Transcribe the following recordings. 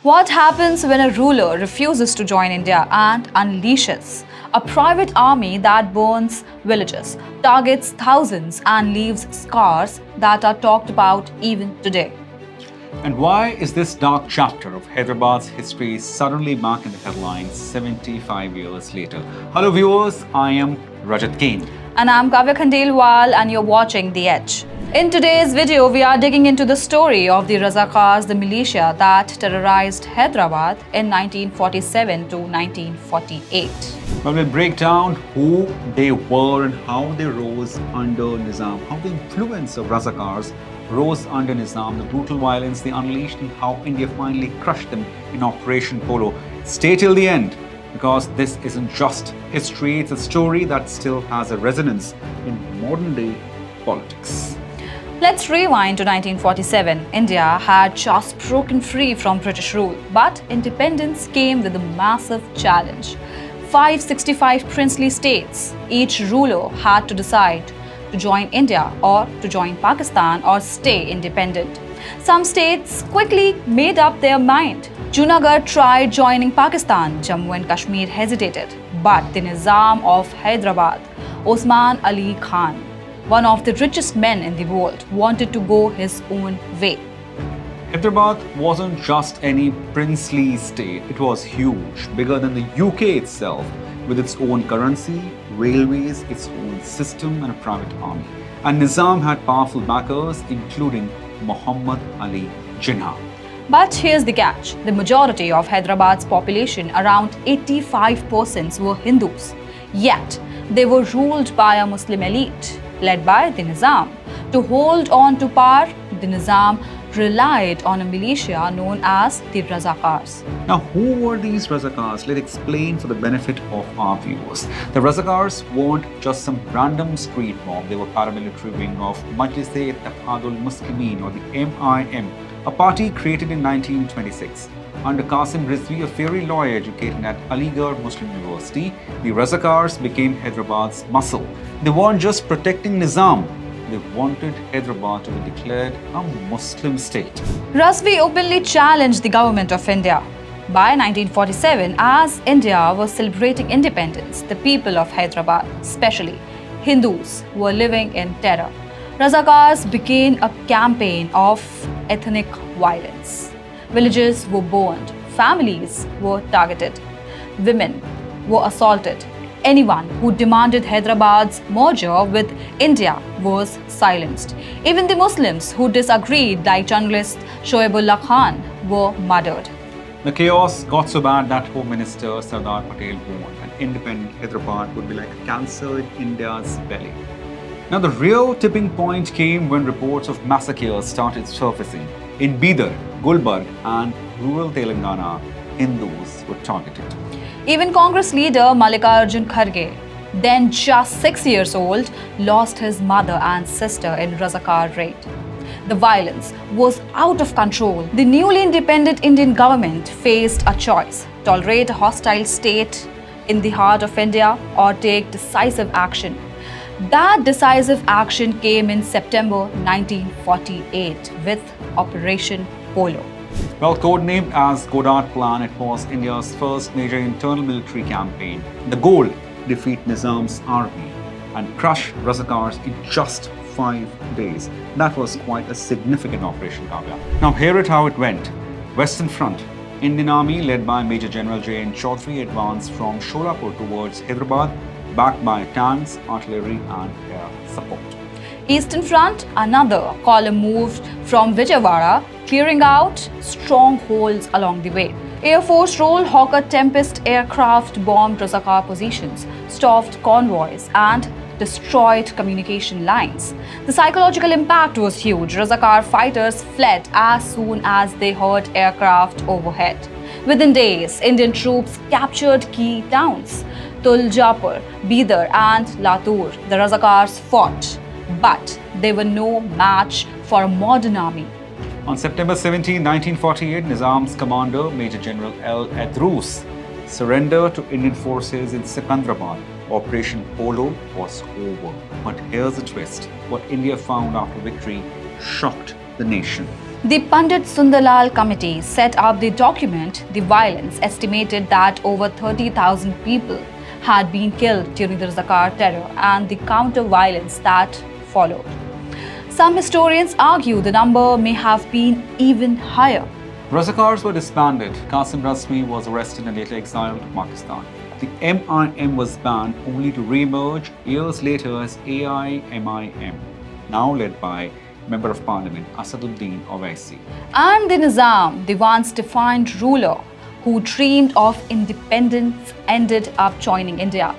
What happens when a ruler refuses to join India and unleashes a private army that burns villages, targets thousands, and leaves scars that are talked about even today? And why is this dark chapter of Hyderabad's history suddenly back in the headlines 75 years later? Hello viewers, I am Rajat Kane. And I'm Kavya Khandelwal and you're watching The Edge. In today's video, we are digging into the story of the Razakars, the militia that terrorized Hyderabad in 1947 to 1948. Well, we'll break down who they were and how they rose under Nizam, how the influence of Razakars rose under Nizam, the brutal violence they unleashed, and how India finally crushed them in Operation Polo. Stay till the end, because this isn't just history, it's a story that still has a resonance in modern day politics. Let's rewind to 1947. India had just broken free from British rule, but independence came with a massive challenge. 565 princely states, each ruler had to decide to join India or to join Pakistan or stay independent. Some states quickly made up their mind. Junagadh tried joining Pakistan, Jammu and Kashmir hesitated, but the Nizam of Hyderabad, Osman Ali Khan, one of the richest men in the world, wanted to go his own way. Hyderabad wasn't just any princely state, it was huge, bigger than the UK itself, with its own currency, railways, its own system, and a private army. And Nizam had powerful backers, including Muhammad Ali Jinnah. But here's the catch. The majority of Hyderabad's population, around 85%, were Hindus. Yet, they were ruled by a Muslim elite, led by the Nizam. To hold on to power, the Nizam relied on a militia known as the Razakars. Now, who were these Razakars? Let's explain for the benefit of our viewers. The Razakars weren't just some random street mob. They were paramilitary wing of Majlis-e-Ittehadul Muslimin, or the MIM, a party created in 1926. Under Qasim Rizvi, a fiery lawyer educated at Aligarh Muslim University, the Razakars became Hyderabad's muscle. They weren't just protecting Nizam, they wanted Hyderabad to be declared a Muslim state. Rizvi openly challenged the government of India. By 1947, as India was celebrating independence, the people of Hyderabad, especially Hindus, were living in terror. Razakars began a campaign of ethnic violence. Villages were burned, families were targeted, women were assaulted. Anyone who demanded Hyderabad's merger with India was silenced. Even the Muslims who disagreed, like journalist Shoaibullah Khan, were murdered. The chaos got so bad that Home Minister Sardar Patel warned an independent Hyderabad would be like a cancer in India's belly. Now, the real tipping point came when reports of massacres started surfacing. In Bidar, Gulbarg, and rural Telangana, Hindus were targeted. Even Congress leader Mallikarjun Kharge, then just 6 years old, lost his mother and sister in Razakar raid. The violence was out of control. The newly independent Indian government faced a choice: tolerate a hostile state in the heart of India or take decisive action. That decisive action came in September 1948 with Operation Polo. Well, codenamed as Godard Plan, it was India's first major internal military campaign. The goal: defeat Nizam's army and crush Razakars in just 5 days. That was quite a significant operation, Kavya. Now, hear it how it went. Western Front. Indian Army, led by Major General J.N. Chaudhary, advanced from Sholapur towards Hyderabad, backed by tanks, artillery, and air support. Eastern Front, another column moved from Vijayawada, clearing out strongholds along the way. Air Force role Hawker Tempest aircraft bombed Razakar positions, stopped convoys, and destroyed communication lines. The psychological impact was huge. Razakar fighters fled as soon as they heard aircraft overhead. Within days, Indian troops captured key towns: Tuljapur, Bidar, and Latur. The Razakars fought, but they were no match for a modern army. On September 17, 1948, Nizam's commander, Major General L. Adrous, surrendered to Indian forces in Secunderabad. Operation Polo was over. But here's the twist. What India found after victory shocked the nation. The Pandit Sundarlal Committee set up the document the violence, estimated that over 30,000 people had been killed during the Razakar terror and the counter-violence that followed. Some historians argue the number may have been even higher. Razakars were disbanded. Qasim Rasmi was arrested and later exiled to Pakistan. The MIM was banned only to re-emerge years later as AIMIM, now led by Member of Parliament Asaduddin Owaisi. And the Nizam, the once defiant ruler who dreamed of independence, ended up joining India.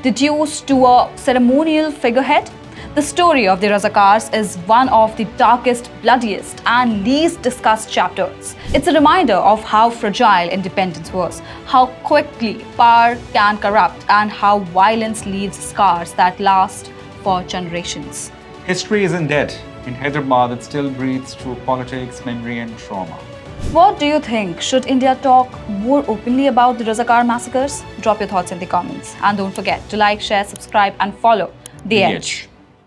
Reduced to a ceremonial figurehead, the story of the Razakars is one of the darkest, bloodiest, and least discussed chapters. It's a reminder of how fragile independence was, how quickly power can corrupt, and how violence leaves scars that last for generations. History isn't dead. In Hyderabad, it still breathes through politics, memory, and trauma. What do you think? Should India talk more openly about the Razakar massacres? Drop your thoughts in the comments. And don't forget to like, share, subscribe, and follow The Edge.